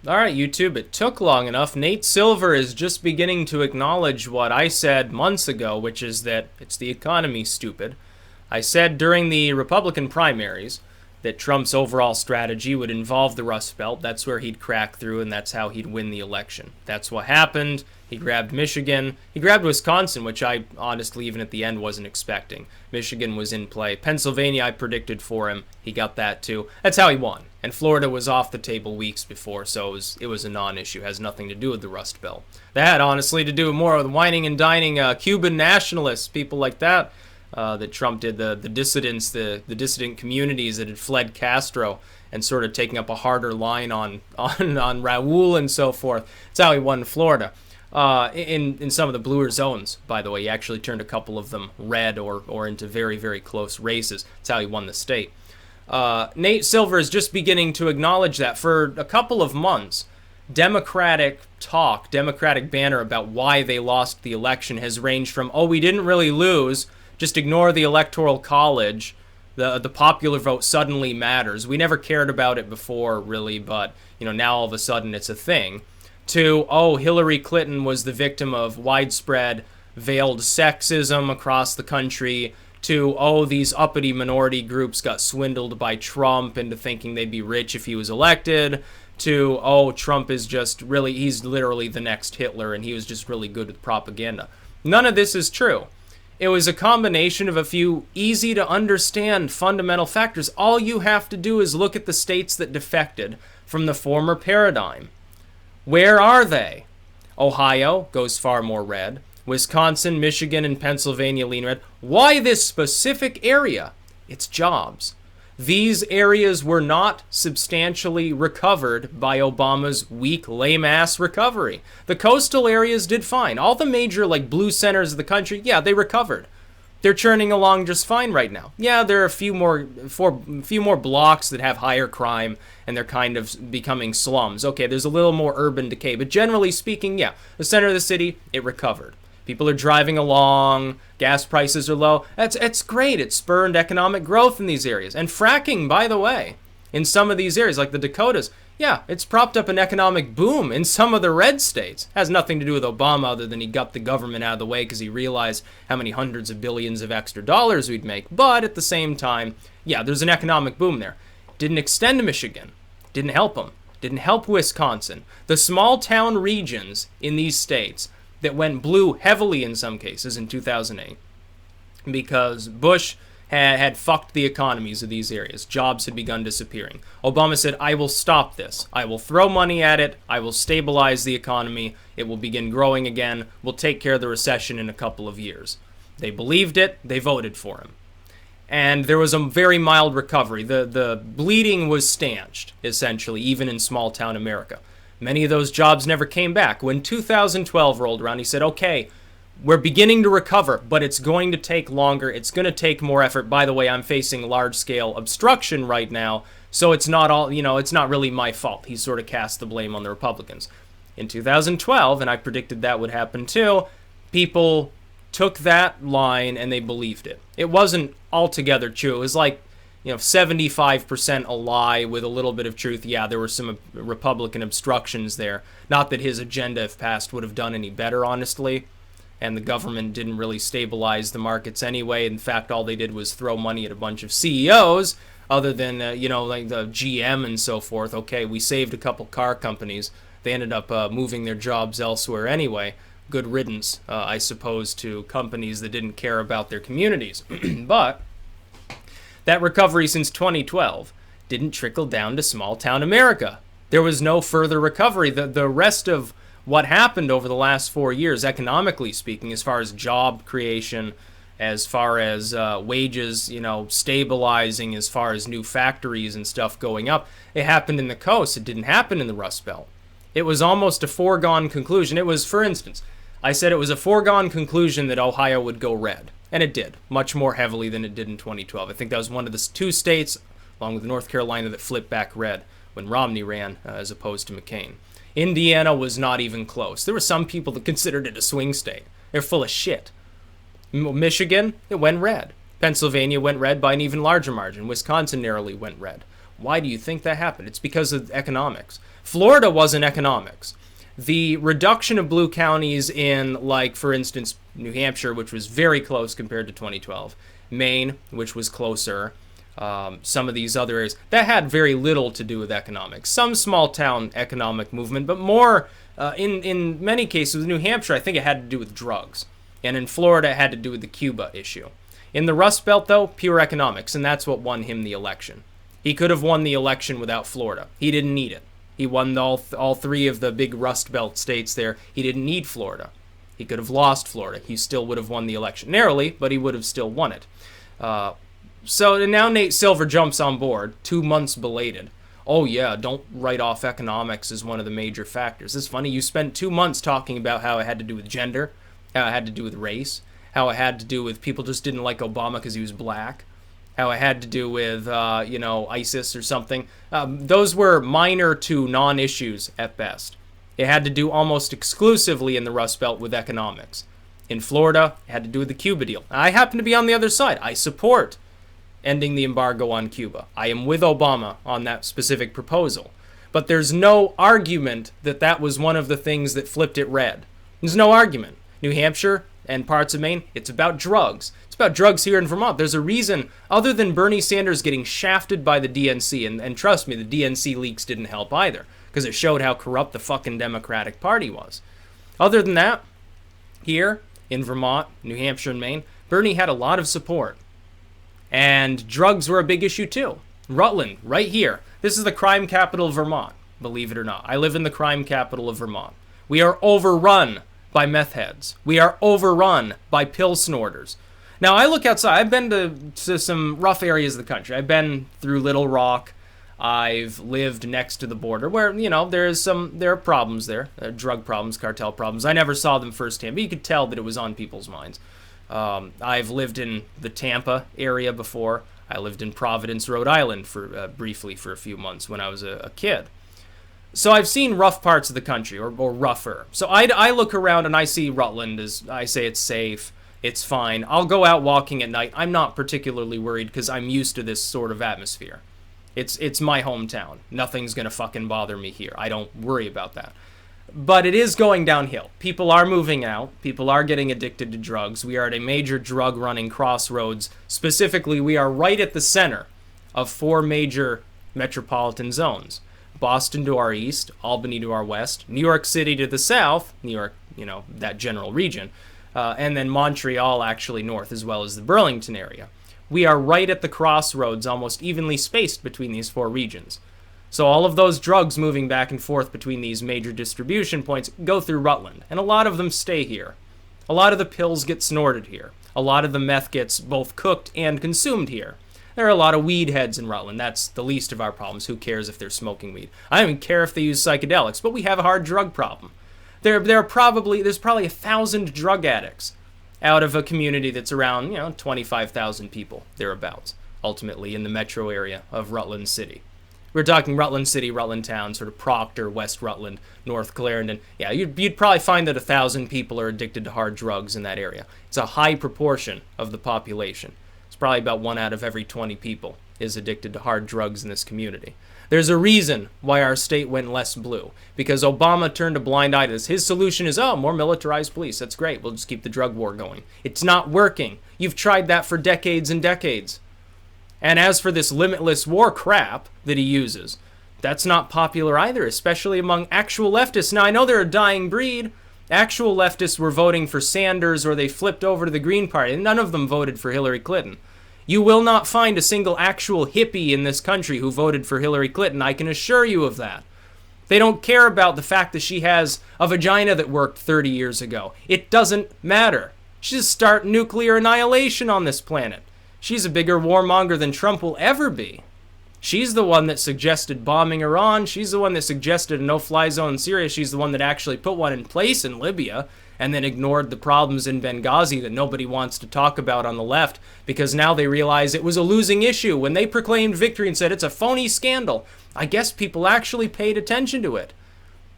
All right, YouTube, it took long enough. Nate Silver is just beginning to acknowledge what I said months ago, which is that it's the economy, stupid. I said during the Republican primaries that Trump's overall strategy would involve the Rust Belt. That's where he'd crack through, and that's how he'd win the election. That's what happened. He grabbed Michigan. He grabbed Wisconsin, which I honestly, even at the end, wasn't expecting. Michigan was in play. Pennsylvania, I predicted for him. He got that, too. That's how he won. And Florida was off the table weeks before, so it was a non-issue. It has nothing to do with the Rust Belt. That had, honestly, to do more with whining and dining Cuban nationalists, people like that. That Trump did, the dissidents, the dissident communities that had fled Castro and sort of taking up a harder line on Raul and so forth. That's how he won Florida. In some of the bluer zones, by the way, he actually turned a couple of them red or into very, very close races. That's how he won the state. Nate Silver is just beginning to acknowledge that. For a couple of months, Democratic talk, Democratic banner about why they lost the election has ranged from, oh, we didn't really lose, just ignore the Electoral College. The popular vote suddenly matters. We never cared about it before, really, but now all of a sudden it's a thing. To, oh, Hillary Clinton was the victim of widespread veiled sexism across the country. To, oh, these uppity minority groups got swindled by Trump into thinking they'd be rich if he was elected. To, oh, Trump is just really, he's literally the next Hitler and he was just really good with propaganda. None of this is true. It was a combination of a few easy to understand fundamental factors. All you have to do is look at the states that defected from the former paradigm. Where are they? Ohio goes far more red. Wisconsin, Michigan, and Pennsylvania lean red. Why this specific area? It's jobs. These areas were not substantially recovered by Obama's weak, lame-ass recovery. The coastal areas did fine. All the major, blue centers of the country, yeah, they recovered. They're churning along just fine right now. Yeah, there are a few more blocks that have higher crime, and they're kind of becoming slums. Okay, there's a little more urban decay, but generally speaking, yeah, the center of the city, it recovered. People are driving along, gas prices are low. It's great. It spurred economic growth in these areas. And fracking, by the way, in some of these areas, like the Dakotas, yeah, it's propped up an economic boom in some of the red states. Has nothing to do with Obama other than he got the government out of the way because he realized how many hundreds of billions of extra dollars we'd make. But at the same time, yeah, there's an economic boom there. Didn't extend to Michigan. Didn't help them. Didn't help Wisconsin. The small town regions in these states that went blue heavily in some cases in 2008 because Bush had fucked the economies of these areas. Jobs had begun disappearing. Obama said, I will stop this. I will throw money at it. I will stabilize the economy. It will begin growing again. We'll take care of the recession in a couple of years. They believed it. They voted for him. And there was a very mild recovery. The bleeding was stanched, essentially, even in small town America. Many of those jobs never came back. When 2012 rolled around, he said, okay, we're beginning to recover, but it's going to take longer. It's going to take more effort. By the way, I'm facing large-scale obstruction right now, so it's not all, it's not really my fault. He sort of cast the blame on the Republicans. In 2012, and I predicted that would happen too, people took that line and they believed it. It wasn't altogether true. It was like 75% a lie with a little bit of truth. Yeah, there were some Republican obstructions there. Not that his agenda, if passed, would have done any better, honestly. And the government didn't really stabilize the markets anyway. In fact, all they did was throw money at a bunch of CEOs, other than, like the GM and so forth. Okay, we saved a couple car companies. They ended up moving their jobs elsewhere anyway. Good riddance, I suppose, to companies that didn't care about their communities. But that recovery since 2012 didn't trickle down to small-town America. There was no further recovery. The rest of what happened over the last 4 years, economically speaking, as far as job creation, as far as wages, stabilizing, as far as new factories and stuff going up, it happened in the coast. It didn't happen in the Rust Belt. It was almost a foregone conclusion. It was, for instance, I said it was a foregone conclusion that Ohio would go red. And it did, much more heavily than it did in 2012. I think that was one of the two states, along with North Carolina, that flipped back red when Romney ran as opposed to McCain. Indiana was not even close. There were some people that considered it a swing state. They're full of shit. Michigan, it went red. Pennsylvania went red by an even larger margin. Wisconsin narrowly went red. Why do you think that happened? It's because of economics. Florida wasn't economics. The reduction of blue counties in, like, for instance, New Hampshire, which was very close compared to 2012, Maine, which was closer, some of these other areas, that had very little to do with economics. Some small town economic movement, but more, in many cases, with New Hampshire, I think it had to do with drugs. And in Florida, it had to do with the Cuba issue. In the Rust Belt, though, pure economics, and that's what won him the election. He could have won the election without Florida. He didn't need it. He won all three of the big Rust Belt states there. He didn't need Florida. He could have lost Florida. He still would have won the election. Narrowly, but he would have still won it. So now Nate Silver jumps on board, 2 months belated. Oh yeah, don't write off economics as one of the major factors. It's funny, you spent 2 months talking about how it had to do with gender, how it had to do with race, how it had to do with people just didn't like Obama because he was black, how it had to do with, ISIS or something. Those were minor to non-issues at best. It had to do almost exclusively in the Rust Belt with economics. In Florida, it had to do with the Cuba deal. I happen to be on the other side. I support ending the embargo on Cuba. I am with Obama on that specific proposal. But there's no argument that that was one of the things that flipped it red. There's no argument. New Hampshire and parts of Maine, it's about drugs. It's about drugs here in Vermont. There's a reason, other than Bernie Sanders getting shafted by the DNC, and trust me, the DNC leaks didn't help either, because it showed how corrupt the fucking Democratic Party was. Other than that, here in Vermont, New Hampshire, and Maine, Bernie had a lot of support. And drugs were a big issue too. Rutland, right here. This is the crime capital of Vermont, believe it or not. I live in the crime capital of Vermont. We are overrun by meth heads. We are overrun by pill snorters. Now, I look outside. I've been to some rough areas of the country. I've been through Little Rock. I've lived next to the border where, there are problems there, drug problems, cartel problems. I never saw them firsthand, but you could tell that it was on people's minds. I've lived in the Tampa area before. I lived in Providence, Rhode Island briefly for a few months when I was a kid. So I've seen rough parts of the country, or rougher. So I look around and I see Rutland as, I say it's safe, it's fine. I'll go out walking at night. I'm not particularly worried because I'm used to this sort of atmosphere. It's my hometown. Nothing's gonna fucking bother me here. I don't worry about that. But it is going downhill. People are moving out. People are getting addicted to drugs. We are at a major drug-running crossroads. Specifically, we are right at the center of 4 major metropolitan zones. Boston to our east, Albany to our west, New York City to the south, New York, that general region, and then Montreal actually north, as well as the Burlington area. We are right at the crossroads, almost evenly spaced between these 4 regions. So all of those drugs moving back and forth between these major distribution points go through Rutland, and a lot of them stay here. A lot of the pills get snorted here. A lot of the meth gets both cooked and consumed here. There are a lot of weed heads in Rutland. That's the least of our problems. Who cares if they're smoking weed? I don't even care if they use psychedelics, but we have a hard drug problem. There's probably 1,000 drug addicts out of a community that's around, 25,000 people, thereabouts, ultimately in the metro area of Rutland City. We're talking Rutland City, Rutland Town, sort of Proctor, West Rutland, North Clarendon. Yeah, you'd probably find that 1,000 people are addicted to hard drugs in that area. It's a high proportion of the population. It's probably about 1 out of every 20 people is addicted to hard drugs in this community. There's a reason why our state went less blue, because Obama turned a blind eye to this. His solution is, more militarized police. That's great. We'll just keep the drug war going. It's not working. You've tried that for decades and decades. And as for this limitless war crap that he uses, that's not popular either, especially among actual leftists. Now, I know they're a dying breed. Actual leftists were voting for Sanders or they flipped over to the Green Party, and none of them voted for Hillary Clinton. You will not find a single actual hippie in this country who voted for Hillary Clinton. I can assure you of that. They don't care about the fact that she has a vagina that worked 30 years ago. It doesn't matter. She just start nuclear annihilation on this planet. She's a bigger warmonger than Trump will ever be. She's the one that suggested bombing Iran. She's the one that suggested a no-fly zone in Syria. She's the one that actually put one in place in Libya and then ignored the problems in Benghazi that nobody wants to talk about on the left because now they realize it was a losing issue. When they proclaimed victory and said it's a phony scandal, I guess people actually paid attention to it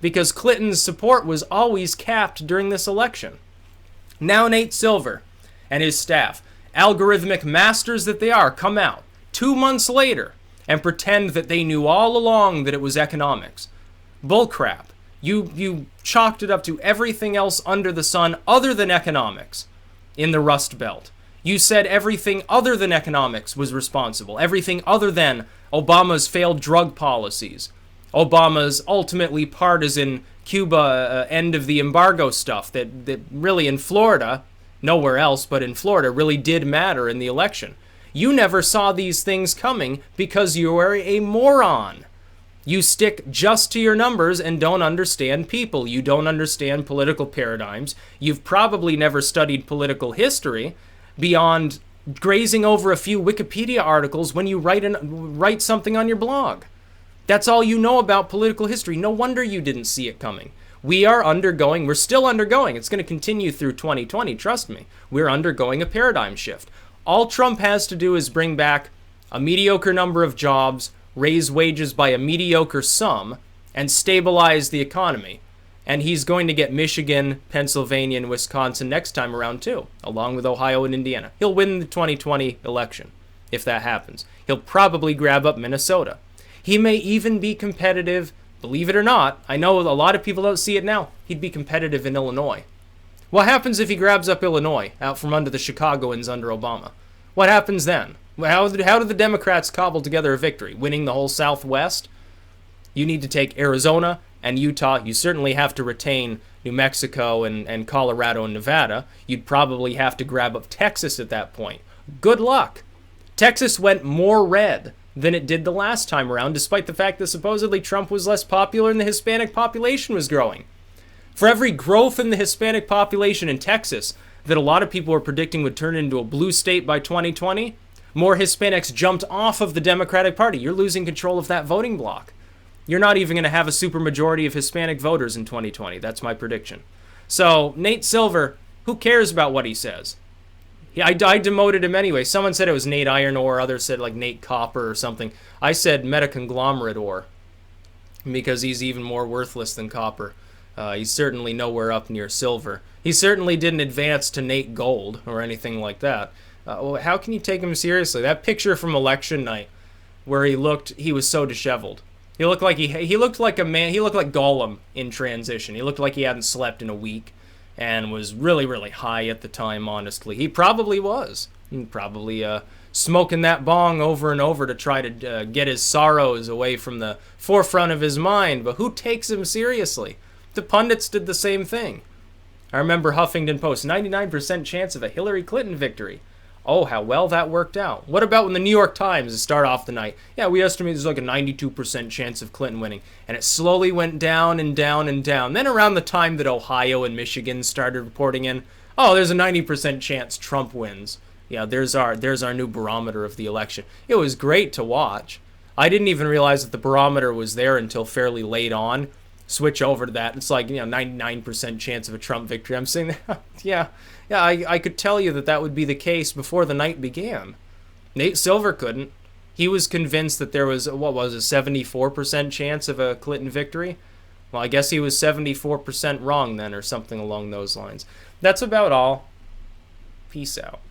because Clinton's support was always capped during this election. Now Nate Silver and his staff, algorithmic masters that they are, come out 2 months later and pretend that they knew all along that it was economics. Bullcrap. You chalked it up to everything else under the sun other than economics in the Rust Belt. You said everything other than economics was responsible. Everything other than Obama's failed drug policies. Obama's ultimately partisan Cuba end of the embargo stuff that really in Florida, nowhere else but in Florida, really did matter in the election. You never saw these things coming because you are a moron. You stick just to your numbers and don't understand people. You don't understand political paradigms. You've probably never studied political history beyond grazing over a few Wikipedia articles when you write something on your blog. That's all you know about political history. No wonder you didn't see it coming. We're still undergoing. It's going to continue through 2020, trust me. We're undergoing a paradigm shift. All Trump has to do is bring back a mediocre number of jobs, raise wages by a mediocre sum, and stabilize the economy. And he's going to get Michigan, Pennsylvania, and Wisconsin next time around too, along with Ohio and Indiana. He'll win the 2020 election, if that happens. He'll probably grab up Minnesota. He may even be competitive, believe it or not. I know a lot of people don't see it now. He'd be competitive in Illinois. What happens if he grabs up Illinois out from under the Chicagoans under Obama? What happens then? How do the Democrats cobble together a victory? Winning the whole Southwest? You need to take Arizona and Utah. You certainly have to retain New Mexico and Colorado and Nevada. You'd probably have to grab up Texas at that point. Good luck. Texas went more red than it did the last time around, despite the fact that supposedly Trump was less popular and the Hispanic population was growing. For every growth in the Hispanic population in Texas that a lot of people were predicting would turn into a blue state by 2020, more Hispanics jumped off of the Democratic Party. You're losing control of that voting bloc. You're not even going to have a supermajority of Hispanic voters in 2020. That's my prediction. So, Nate Silver, who cares about what he says? I demoted him anyway. Someone said it was Nate Iron Ore. Others said like Nate Copper or something. I said metaconglomerate ore because he's even more worthless than copper. He's certainly nowhere up near silver. He certainly didn't advance to Nate Gold or anything like that. How can you take him seriously? That picture from election night where he was so disheveled. He looked like he looked like a man. He looked like Gollum in transition. He looked like he hadn't slept in a week and was really, really high at the time, honestly. He probably was. Probably smoking that bong over and over to try to get his sorrows away from the forefront of his mind. But who takes him seriously? The pundits did the same thing. I remember Huffington Post, 99% chance of a Hillary Clinton victory. Oh, how well that worked out. What about when the New York Times, to start off the night, yeah, we estimate there's like a 92% chance of Clinton winning. And it slowly went down and down and down. Then around the time that Ohio and Michigan started reporting in, oh, there's a 90% chance Trump wins. Yeah, there's our new barometer of the election. It was great to watch. I didn't even realize that the barometer was there until fairly late on. Switch over to that. It's like, 99% chance of a Trump victory. I'm saying, yeah, I could tell you that would be the case before the night began. Nate Silver couldn't. He was convinced that there was, a 74% chance of a Clinton victory? Well, I guess he was 74% wrong then, or something along those lines. That's about all. Peace out.